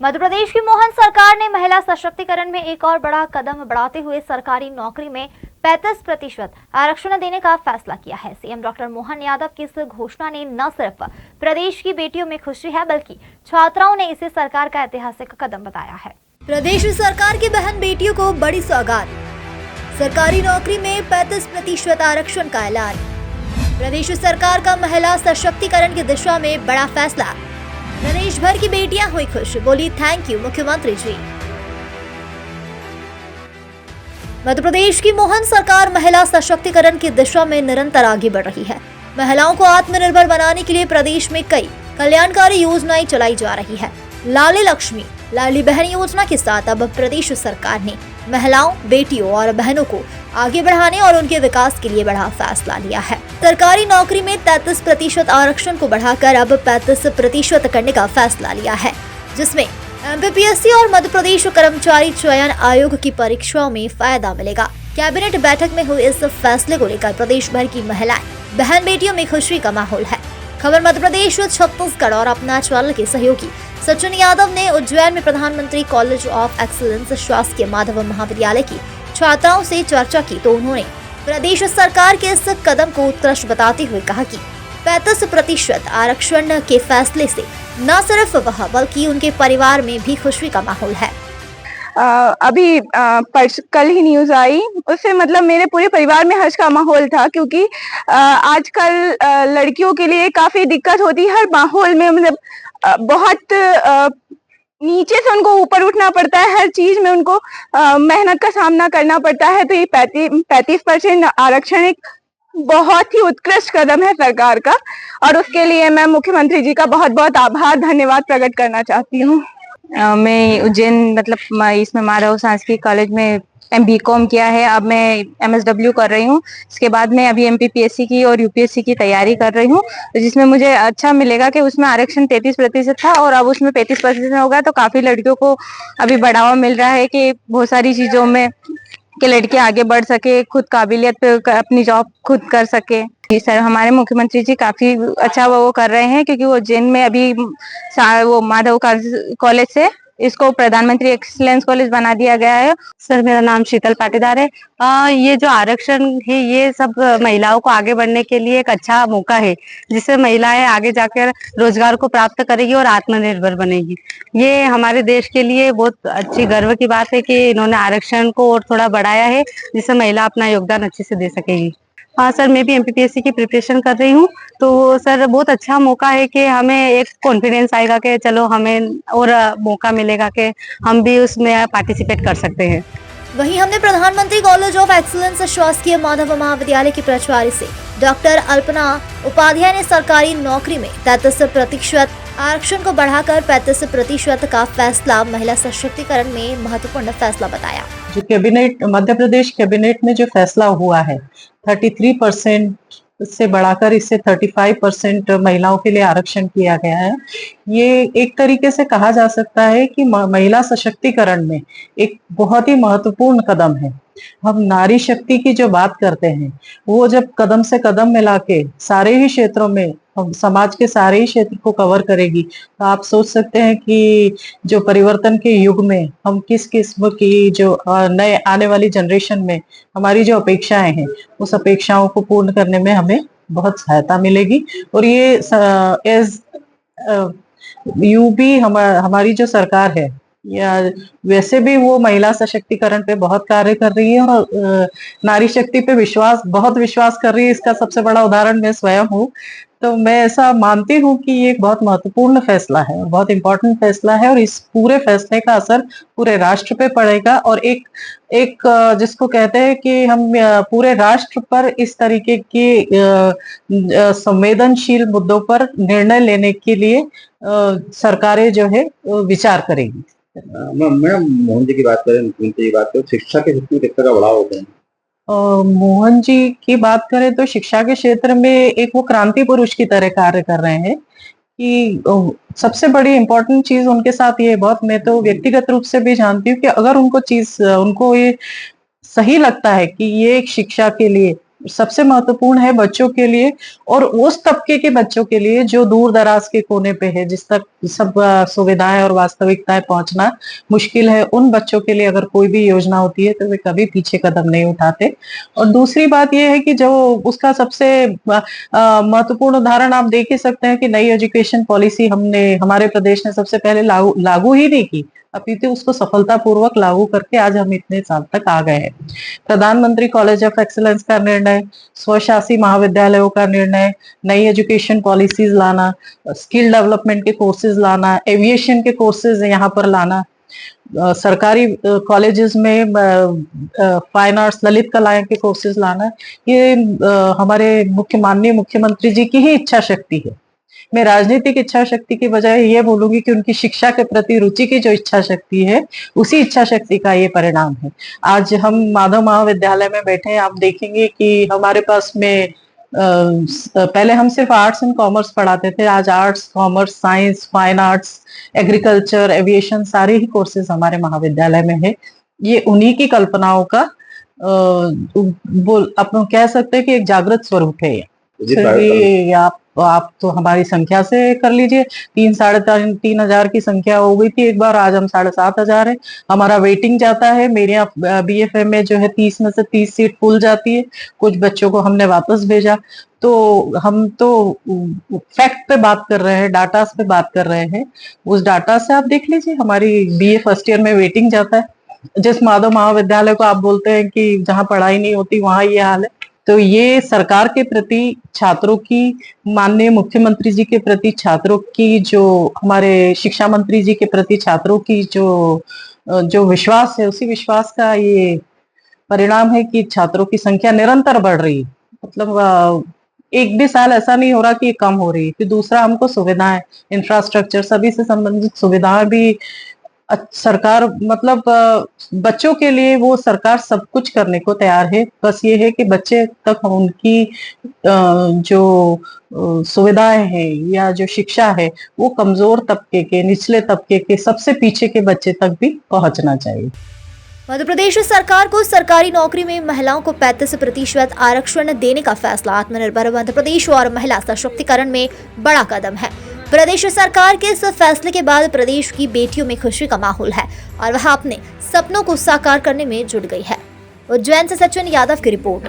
मध्य प्रदेश की मोहन सरकार ने महिला सशक्तिकरण में एक और बड़ा कदम बढ़ाते हुए सरकारी नौकरी में 35% आरक्षण देने का फैसला किया है। सीएम डॉक्टर मोहन यादव की इस घोषणा ने न सिर्फ प्रदेश की बेटियों में खुशी है, बल्कि छात्राओं ने इसे सरकार का ऐतिहासिक कदम बताया है। प्रदेश सरकार की बहन बेटियों को बड़ी सौगात, सरकारी नौकरी में 35% आरक्षण का ऐलान। प्रदेश सरकार का महिला सशक्तिकरण की दिशा में बड़ा फैसला। प्रदेश भर की बेटियां हुई खुश, बोली थैंक यू मुख्यमंत्री जी। मध्य प्रदेश की मोहन सरकार महिला सशक्तिकरण की दिशा में निरंतर आगे बढ़ रही है। महिलाओं को आत्मनिर्भर बनाने के लिए प्रदेश में कई कल्याणकारी योजनाएं चलाई जा रही है। लाली लक्ष्मी, लाली बहन योजना के साथ अब प्रदेश सरकार ने महिलाओं, बेटियों और बहनों को आगे बढ़ाने और उनके विकास के लिए बड़ा फैसला लिया है। सरकारी नौकरी में 33% आरक्षण को बढ़ाकर अब 35% करने का फैसला लिया है, जिसमें एमपीपीएससी और मध्य प्रदेश कर्मचारी चयन आयोग की परीक्षाओं में फायदा मिलेगा। कैबिनेट बैठक में हुए इस फैसले को लेकर प्रदेश भर की महिलाएं, बहन बेटियों में खुशी का माहौल है। खबर मध्य प्रदेश, छत्तीसगढ़ और अपना चैनल के सहयोगी सचिन यादव ने उज्जैन में प्रधानमंत्री कॉलेज ऑफ एक्सीलेंस शासकीय माधव महाविद्यालय की छात्राओं से चर्चा की, तो उन्होंने प्रदेश सरकार के इस कदम को उत्कृष्ट बताते हुए कहा कि 35% आरक्षण के फैसले से न सिर्फ वह बल्कि उनके परिवार में भी खुशी का माहौल है। अभी कल ही न्यूज आई, उससे मतलब मेरे पूरे परिवार में हर्ष का माहौल था, क्योंकि आजकल लड़कियों के लिए काफी दिक्कत होती है हर माहौल में। मतलब बहुत नीचे से उनको ऊपर उठना पड़ता है, हर चीज में उनको मेहनत का सामना करना पड़ता है। तो ये 35% आरक्षण एक बहुत ही उत्कृष्ट कदम है सरकार का, और उसके लिए मैं मुख्यमंत्री जी का बहुत बहुत आभार, धन्यवाद प्रकट करना चाहती हूँ। मैं उज्जैन मतलब इसमें माधव सांस्कृतिक कॉलेज में BCom किया है। अब मैं MSW कर रही हूँ। इसके बाद मैं अभी MPPSC की और UPSC की तैयारी कर रही हूँ, जिसमें मुझे अच्छा मिलेगा कि उसमें आरक्षण 33% था और अब उसमें 35% हो गया। तो काफी लड़कियों को अभी बढ़ावा मिल रहा है कि बहुत सारी चीजों में कि लड़के आगे बढ़ सके, खुद काबिलियत पे अपनी जॉब खुद कर सके। सर, हमारे मुख्यमंत्री जी काफी अच्छा वो कर रहे हैं, क्योंकि वो उज्जैन में अभी वो माधव कॉलेज से इसको प्रधानमंत्री एक्सीलेंस कॉलेज बना दिया गया है। सर, मेरा नाम शीतल पाटीदार है। ये जो आरक्षण है, ये सब महिलाओं को आगे बढ़ने के लिए एक अच्छा मौका है, जिससे महिलाएं आगे जाकर रोजगार को प्राप्त करेगी और आत्मनिर्भर बनेगी। ये हमारे देश के लिए बहुत अच्छी गर्व की बात है कि इन्होंने आरक्षण को और थोड़ा बढ़ाया है, जिससे महिला अपना योगदान अच्छे से दे सकेगी। हाँ सर, मैं भी MPPSC की प्रिपरेशन कर रही हूँ, तो सर बहुत अच्छा मौका है कि हमें एक कॉन्फिडेंस आएगा कि चलो हमें और मौका मिलेगा कि हम भी उसमें पार्टिसिपेट कर सकते हैं। वहीं हमने प्रधानमंत्री कॉलेज ऑफ एक्सीलेंस शासकीय माधव महाविद्यालय की प्राचार्य से डॉक्टर अल्पना उपाध्याय ने सरकारी नौकरी में 33% आरक्षण को बढ़ाकर 35% का फैसला महिला सशक्तिकरण में महत्वपूर्ण फैसला बताया। जो कैबिनेट, मध्य प्रदेश कैबिनेट में जो फैसला हुआ है 33% से बढ़ाकर इसे 35% महिलाओं के लिए आरक्षण किया गया है, ये एक तरीके से कहा जा सकता है कि महिला सशक्तिकरण में एक बहुत ही महत्वपूर्ण कदम है। हम नारी शक्ति की जो बात करते हैं, वो जब कदम से कदम मिला के सारे ही क्षेत्रों में, हम समाज के सारे ही क्षेत्र को कवर करेगी, तो आप सोच सकते हैं कि जो परिवर्तन के युग में हम किस किस्म की जो नए आने वाली जनरेशन में हमारी जो अपेक्षाएं हैं, उस अपेक्षाओं को पूर्ण करने में हमें बहुत सहायता मिलेगी। और ये एज यूपी हमारी जो सरकार है, या वैसे भी वो महिला सशक्तिकरण पे बहुत कार्य कर रही है और नारी शक्ति पे बहुत विश्वास कर रही है। इसका सबसे बड़ा उदाहरण मैं स्वयं हूँ। तो मैं ऐसा मानती हूँ कि ये एक बहुत महत्वपूर्ण फैसला है और बहुत इम्पोर्टेंट फैसला है, और इस पूरे फैसले का असर पूरे राष्ट्र पे पड़ेगा। और एक जिसको कहते हैं कि हम पूरे राष्ट्र पर इस तरीके की संवेदनशील मुद्दों पर निर्णय लेने के लिए सरकारें जो है विचार करेगी। मैडम, मोहन जी की बात करें, मुख्यमंत्री की बात करें, शिक्षा के क्षेत्र में किस तरह का बढ़ाव होते हैं? मोहन जी की बात करें तो शिक्षा के क्षेत्र में एक वो क्रांति पुरुष की तरह कार्य कर रहे हैं कि सबसे बड़ी इम्पोर्टेंट चीज उनके साथ ये बहुत, मैं तो व्यक्तिगत रूप से भी जानती हूँ कि अगर उनको ये सही लगता है कि ये एक शिक्षा के लिए सबसे महत्वपूर्ण है बच्चों के लिए और उस तबके के बच्चों के लिए जो दूर दराज के कोने पे है, जिस तक सब सुविधाएं और वास्तविकताएं पहुंचना मुश्किल है, उन बच्चों के लिए अगर कोई भी योजना होती है तो वे कभी पीछे कदम नहीं उठाते। और दूसरी बात यह है कि जो उसका सबसे महत्वपूर्ण उदाहरण आप देख ही सकते हैं कि नई एजुकेशन पॉलिसी हमारे प्रदेश ने सबसे पहले लागू ही नहीं की, अपितु उसको सफलतापूर्वक लागू करके आज हम इतने साल तक आ गए हैं। प्रधानमंत्री कॉलेज ऑफ एक्सीलेंस का निर्णय, स्वशासी महाविद्यालयों का निर्णय, नई एजुकेशन पॉलिसीज लाना, स्किल डेवलपमेंट के कोर्सेज लाना, एविएशन के कोर्सेज यहाँ पर लाना, सरकारी कॉलेजेस में फाइन आर्ट्स, ललित कलाएं के कोर्सेज लाना, ये हमारे माननीय मुख्यमंत्री जी की ही इच्छा शक्ति है। मैं राजनीतिक इच्छा शक्ति की बजाय ये बोलूंगी कि उनकी शिक्षा के प्रति रुचि की जो इच्छा शक्ति है, उसी इच्छा शक्ति का ये परिणाम है। आज हम माधव महाविद्यालय में बैठे हैं, आप देखेंगे कि हमारे पास में पहले हम सिर्फ आर्ट्स एंड कॉमर्स पढ़ाते थे, आज arts, commerce, science, fine arts, agriculture, aviation सारे ही कोर्सेज हमारे महाविद्यालय में है। ये उन्हीं की कल्पनाओं का आप कह सकते हैं कि एक जागृत स्वरूप है। ये आप तो हमारी संख्या से कर लीजिए, 3,500-3,000 की संख्या हो गई थी एक बार, आज हम 7,500 है। हमारा वेटिंग जाता है, मेरे यहाँ BFM में जो है 30 में से 30 सीट फुल जाती है, कुछ बच्चों को हमने वापस भेजा। तो हम तो फैक्ट पे बात कर रहे हैं, डाटा पे बात कर रहे हैं। उस डाटा से आप देख लीजिए, हमारी BA फर्स्ट ईयर में वेटिंग जाता है। जिस माधव महाविद्यालय को आप बोलते हैं कि जहाँ पढ़ाई नहीं होती वहां ये हाल है, तो ये सरकार के प्रति छात्रों की, माननीय मुख्यमंत्री जी के प्रति छात्रों की, जो हमारे शिक्षा मंत्री जी के प्रति छात्रों की जो विश्वास है, उसी विश्वास का ये परिणाम है कि छात्रों की संख्या निरंतर बढ़ रही है। मतलब एक भी साल ऐसा नहीं हो रहा कि ये कम हो रही है। फिर दूसरा, हमको सुविधाएं, इंफ्रास्ट्रक्चर, सभी से संबंधित सुविधाएं भी सरकार, मतलब बच्चों के लिए वो सरकार सब कुछ करने को तैयार है। बस ये है कि बच्चे तक उनकी जो सुविधाएं हैं या जो शिक्षा है वो कमजोर तबके के, निचले तबके के, सबसे पीछे के बच्चे तक भी पहुंचना चाहिए। मध्य प्रदेश सरकार को सरकारी नौकरी में महिलाओं को 35% आरक्षण देने का फैसला आत्मनिर्भर मध्य प्रदेश और महिला सशक्तिकरण में बड़ा कदम है। प्रदेश सरकार के इस फैसले के बाद प्रदेश की बेटियों में खुशी का माहौल है और वह अपने सपनों को साकार करने में जुट गई है। उज्जैन से सचिन यादव की रिपोर्ट।